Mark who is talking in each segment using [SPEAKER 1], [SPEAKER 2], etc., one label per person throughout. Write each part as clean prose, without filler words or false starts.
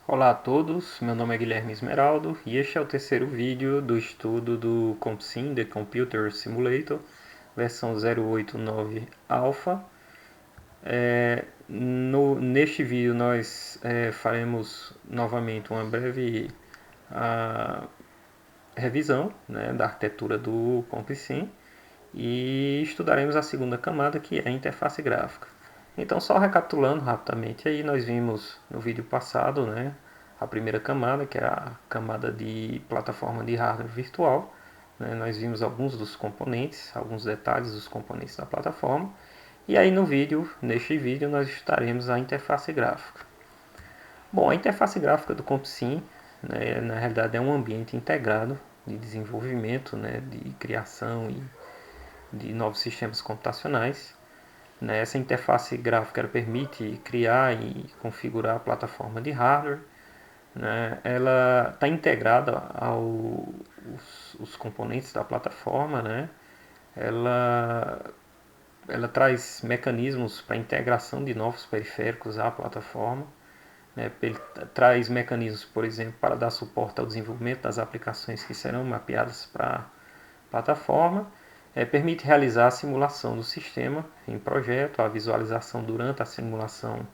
[SPEAKER 1] Olá a todos, meu nome é Guilherme Esmeraldo e este é o terceiro vídeo do estudo do CompSim, The Computer Simulator, versão 089 Alpha. Neste vídeo nós faremos novamente uma breve ah, revisão, né, da arquitetura do CompSim e estudaremos a segunda camada, que é a interface gráfica. Então, só recapitulando rapidamente, aí nós vimos no vídeo passado, né, a primeira camada, que é a camada de plataforma de hardware virtual. Né, nós vimos alguns dos componentes, alguns detalhes dos componentes da plataforma. E aí neste vídeo, nós estaremos a interface gráfica. Bom, a interface gráfica do CompSim, né, na realidade é um ambiente integrado de desenvolvimento, né, de criação e de novos sistemas computacionais. Né? Essa interface gráfica permite criar e configurar a plataforma de hardware. Né? Ela está integrada aos componentes da plataforma. Né? Ela, ela traz mecanismos para a integração de novos periféricos à plataforma. Né? Ele traz mecanismos, por exemplo, para dar suporte ao desenvolvimento das aplicações que serão mapeadas para a plataforma. Permite realizar a simulação do sistema em projeto, a visualização durante a simulação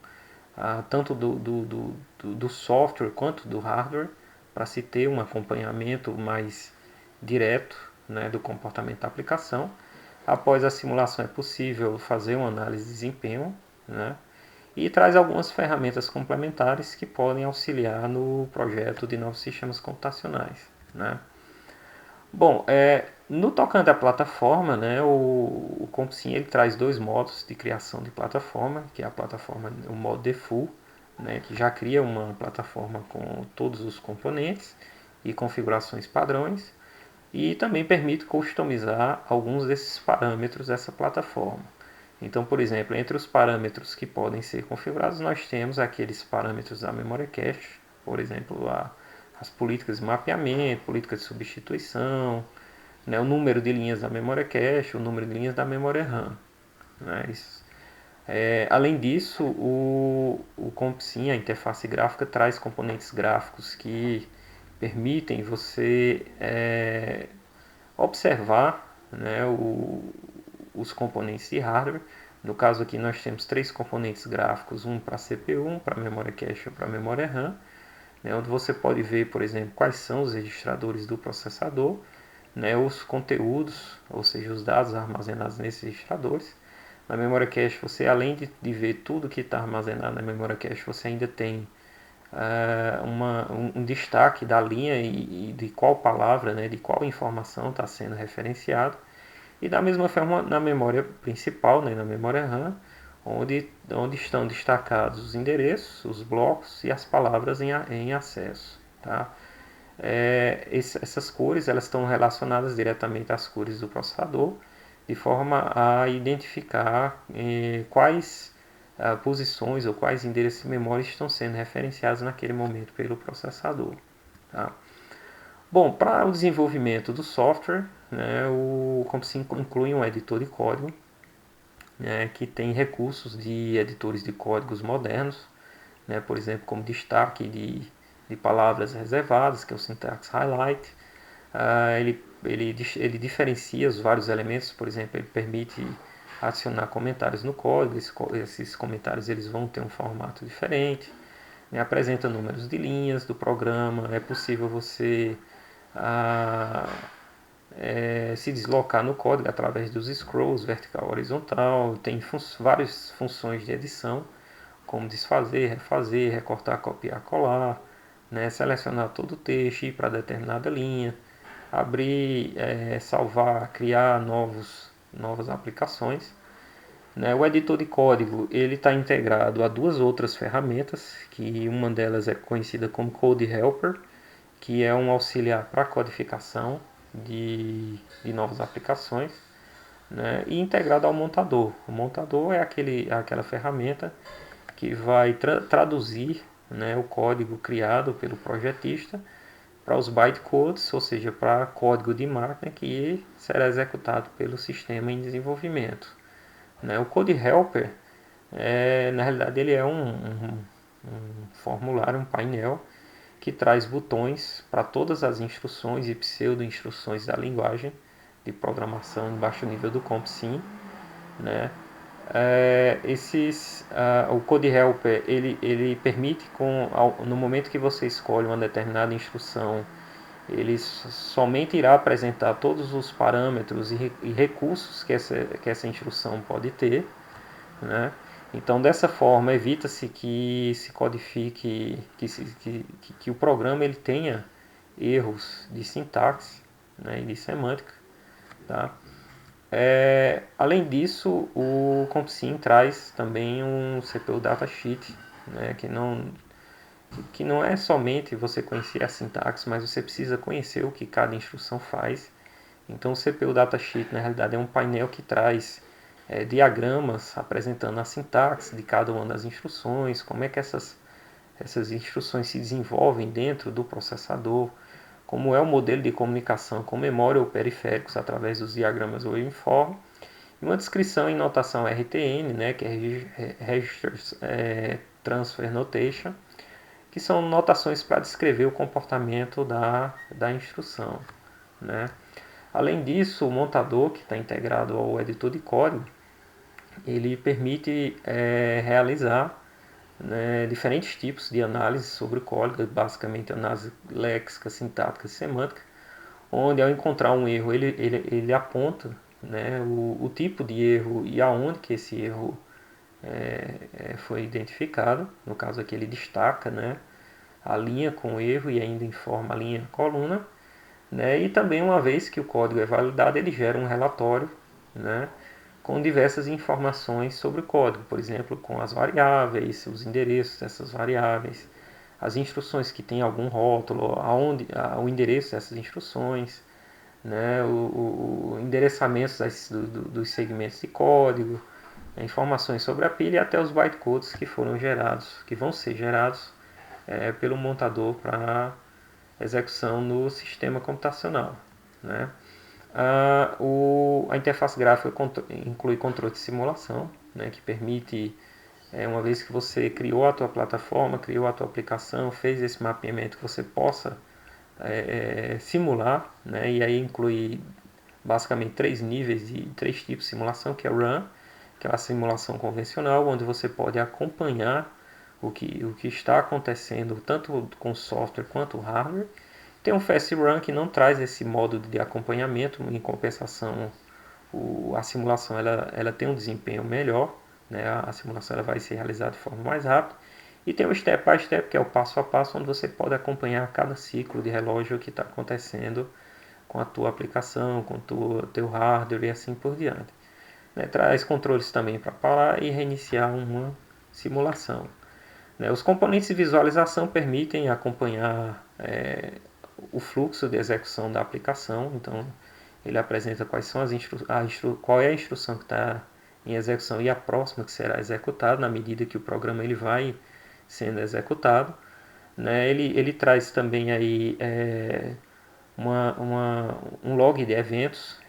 [SPEAKER 1] tanto do software quanto do hardware, para se ter um acompanhamento mais direto, né, do comportamento da aplicação. Após a simulação é possível fazer uma análise de desempenho, né, e traz algumas ferramentas complementares que podem auxiliar no projeto de novos sistemas computacionais. Né. Bom, no tocante à plataforma, né, o CompSim ele traz dois modos de criação de plataforma, que é a plataforma, o modo default, né, que já cria uma plataforma com todos os componentes e configurações padrões, e também permite customizar alguns desses parâmetros dessa plataforma. Então, por exemplo, entre os parâmetros que podem ser configurados, nós temos aqueles parâmetros da memória cache, por exemplo, as políticas de mapeamento, política de substituição, né, o número de linhas da memória cache, o número de linhas da memória RAM. Né, além disso, o CompSim, a interface gráfica, traz componentes gráficos que permitem você observar, né, os componentes de hardware. No caso aqui nós temos três componentes gráficos, um para CPU, um para memória cache e para memória RAM, né, onde você pode ver, por exemplo, quais são os registradores do processador, né, os conteúdos, ou seja, os dados armazenados nesses registradores. Na memória cache, você além de ver tudo que está armazenado na memória cache, você ainda tem um destaque da linha e de qual palavra, né, de qual informação está sendo referenciado. E da mesma forma na memória principal, né, na memória RAM, onde estão destacados os endereços, os blocos e as palavras em acesso. Tá? Essas cores elas estão relacionadas diretamente às cores do processador, de forma a identificar quais posições ou quais endereços de memória estão sendo referenciados naquele momento pelo processador. Tá? Bom, para o desenvolvimento do software, né, o CompSim inclui um editor de código, né, que tem recursos de editores de códigos modernos, né, por exemplo, como destaque de palavras reservadas, que é o syntax highlight. Ele diferencia os vários elementos, por exemplo, ele permite adicionar comentários no código, esses comentários eles vão ter um formato diferente, né, apresenta números de linhas do programa, é possível você ah, se deslocar no código através dos scrolls vertical e horizontal, tem várias funções de edição, como desfazer, refazer, recortar, copiar, colar, né, selecionar todo o texto, ir para determinada linha, abrir, salvar, criar novas aplicações. Né. O editor de código ele está integrado a duas outras ferramentas, que uma delas é conhecida como Code Helper, que é um auxiliar para a codificação de novas aplicações, né, e integrado ao montador. O montador é aquela ferramenta que vai traduzir, né, o código criado pelo projetista para os bytecodes, ou seja, para código de máquina que será executado pelo sistema em desenvolvimento. Né. O Code Helper, na realidade, ele é um formulário, um painel que traz botões para todas as instruções e pseudo-instruções da linguagem de programação de baixo nível do CompSim, né? O Code Helper ele permite no momento que você escolhe uma determinada instrução, ele somente irá apresentar todos os parâmetros e recursos que essa instrução pode ter, né? Então, dessa forma, evita-se que se codifique, que o programa ele tenha erros de sintaxe, né, e de semântica. Tá? Além disso, o CompSim traz também um CPU datasheet, né, que não é somente você conhecer a sintaxe, mas você precisa conhecer o que cada instrução faz. Então, o CPU datasheet, na realidade, é um painel que traz diagramas apresentando a sintaxe de cada uma das instruções, como é que essas instruções se desenvolvem dentro do processador, como é o modelo de comunicação com memória ou periféricos através dos diagramas waveform, e uma descrição em notação RTN, né, que é Register Transfer Notation, que são notações para descrever o comportamento da instrução, né? Além disso, o montador, que está integrado ao editor de código, ele permite realizar, né, diferentes tipos de análise sobre o código, basicamente análise léxica, sintática e semântica, onde ao encontrar um erro ele aponta, né, o tipo de erro e aonde que esse erro foi identificado. No caso aqui ele destaca, né, a linha com o erro e ainda informa a linha coluna, né, e também uma vez que o código é validado ele gera um relatório, né, com diversas informações sobre o código, por exemplo, com as variáveis, os endereços dessas variáveis, as instruções que tem algum rótulo, o endereço dessas instruções, né, o endereçamento dos segmentos de código, informações sobre a pilha e até os bytecodes que foram gerados, que vão ser gerados pelo montador para execução no sistema computacional, né? A interface gráfica inclui controle de simulação, né, que permite, uma vez que você criou a tua plataforma, criou a tua aplicação, fez esse mapeamento, que você possa simular, né, e aí inclui basicamente três tipos de simulação, que é Run, que é a simulação convencional, onde você pode acompanhar o que está acontecendo tanto com o software quanto o hardware. Tem um Fast Run que não traz esse modo de acompanhamento, em compensação a simulação ela tem um desempenho melhor, né? A simulação ela vai ser realizada de forma mais rápida. E tem o Step by Step, que é o passo a passo, onde você pode acompanhar cada ciclo de relógio que está acontecendo com a tua aplicação, com o teu hardware e assim por diante. Né? Traz controles também para parar e reiniciar uma simulação. Né? Os componentes de visualização permitem acompanhar o fluxo de execução da aplicação. Então, ele apresenta quais são qual é a instrução que está em execução e a próxima que será executada na medida que o programa ele vai sendo executado. Né? Ele traz também aí um log de eventos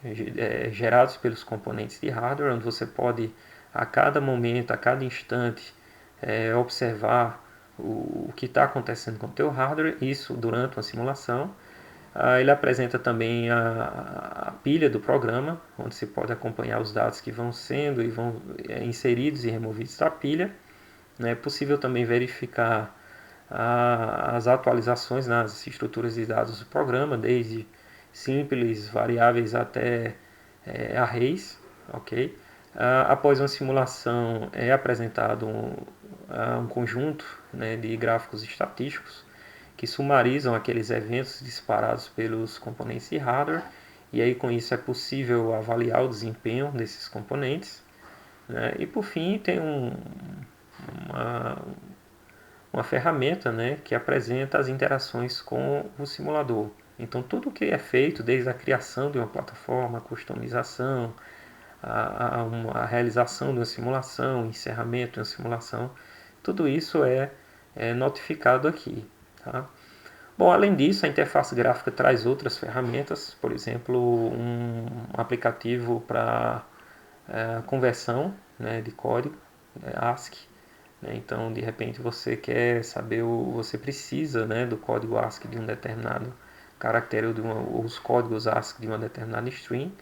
[SPEAKER 1] gerados pelos componentes de hardware, onde você pode a cada momento, a cada instante, observar o que está acontecendo com o teu hardware, isso durante uma simulação. Ele apresenta também a pilha do programa, onde se pode acompanhar os dados que vão sendo e vão inseridos e removidos da pilha. É possível também verificar as atualizações nas estruturas de dados do programa, desde simples variáveis até arrays, ok? Após uma simulação é apresentado um conjunto, né, de gráficos estatísticos que sumarizam aqueles eventos disparados pelos componentes de hardware, e aí com isso é possível avaliar o desempenho desses componentes, né? E por fim tem uma, uma ferramenta, né, que apresenta as interações com o simulador. Então tudo que é feito, desde a criação de uma plataforma, a customização, a realização de uma simulação, o encerramento de uma simulação, tudo isso é notificado aqui. Tá? Bom, além disso, a interface gráfica traz outras ferramentas, por exemplo, um aplicativo para conversão, né, de código, ASCII, né? Então, de repente, você quer saber, você precisa, né, do código ASCII de um determinado caractere ou os códigos ASCII de uma determinada string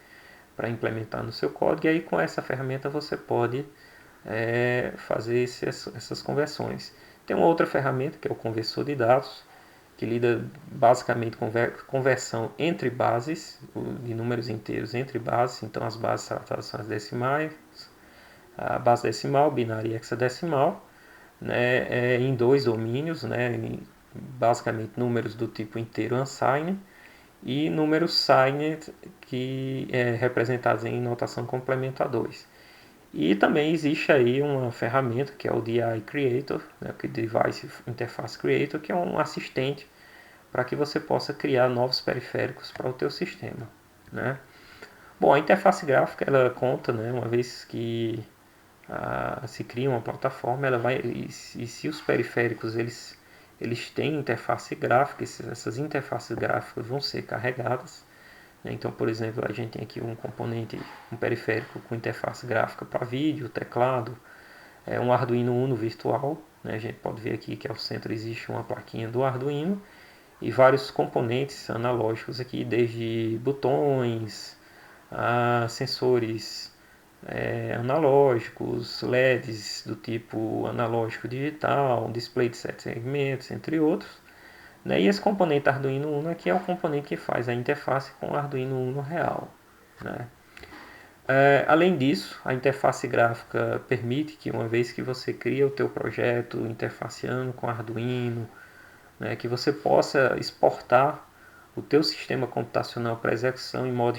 [SPEAKER 1] para implementar no seu código. E aí, com essa ferramenta, você pode fazer essas conversões. Tem uma outra ferramenta que é o conversor de dados, que lida basicamente com conversão entre bases, de números inteiros entre bases. Então, as bases tratadas são as decimais, a base decimal, binária e hexadecimal, né, em dois domínios, né, basicamente números do tipo inteiro unsigned e números signed, que é representados em notação complemento a 2. E também existe aí uma ferramenta que é o DI Creator, né, que é Device Interface Creator, que é um assistente para que você possa criar novos periféricos para o teu sistema, né? Bom, a interface gráfica ela conta, né, uma vez que se cria uma plataforma, ela vai e se os periféricos eles têm interface gráfica, essas interfaces gráficas vão ser carregadas, né? Então, por exemplo, a gente tem aqui um componente, um periférico com interface gráfica para vídeo, teclado, um Arduino Uno virtual, né? A gente pode ver aqui que ao centro existe uma plaquinha do Arduino e vários componentes analógicos aqui, desde botões, a sensores analógicos, LEDs do tipo analógico digital, display de 7 segmentos, entre outros. Né? E esse componente Arduino Uno aqui é o componente que faz a interface com o Arduino Uno real. Né? Além disso, a interface gráfica permite que, uma vez que você cria o teu projeto interfaceando com Arduino, né, que você possa exportar o teu sistema computacional para execução em modo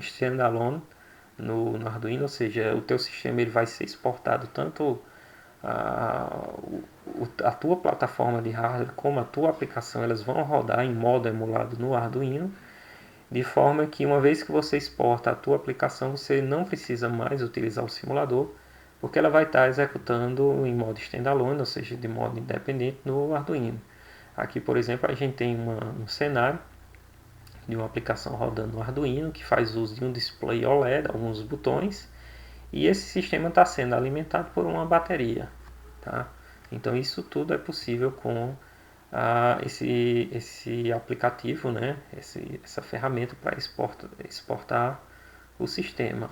[SPEAKER 1] standalone no Arduino, ou seja, o teu sistema ele vai ser exportado tanto a tua plataforma de hardware como a tua aplicação, elas vão rodar em modo emulado no Arduino, de forma que uma vez que você exporta a tua aplicação, você não precisa mais utilizar o simulador, porque ela vai estar executando em modo standalone, ou seja, de modo independente no Arduino. Aqui, por exemplo, a gente tem um cenário de uma aplicação rodando no Arduino que faz uso de um display OLED, alguns botões, e esse sistema está sendo alimentado por uma bateria. Tá? Então isso tudo é possível com esse aplicativo, né? Essa ferramenta para exportar o sistema.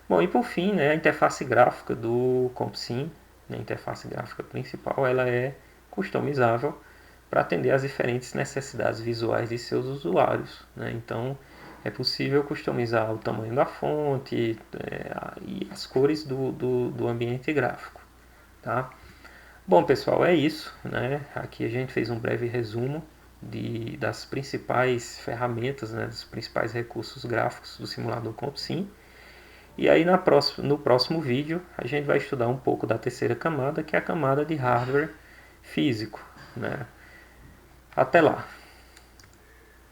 [SPEAKER 1] Bom, e por fim, né, a interface gráfica do CompSim, né, a interface gráfica principal, ela é customizável para atender às diferentes necessidades visuais de seus usuários. Né? Então, é possível customizar o tamanho da fonte e as cores do ambiente gráfico. Tá? Bom, pessoal, é isso. Né? Aqui a gente fez um breve resumo das principais ferramentas, né, dos principais recursos gráficos do simulador CompSim. E aí no próximo vídeo a gente vai estudar um pouco da terceira camada, que é a camada de hardware físico. Né? Até lá!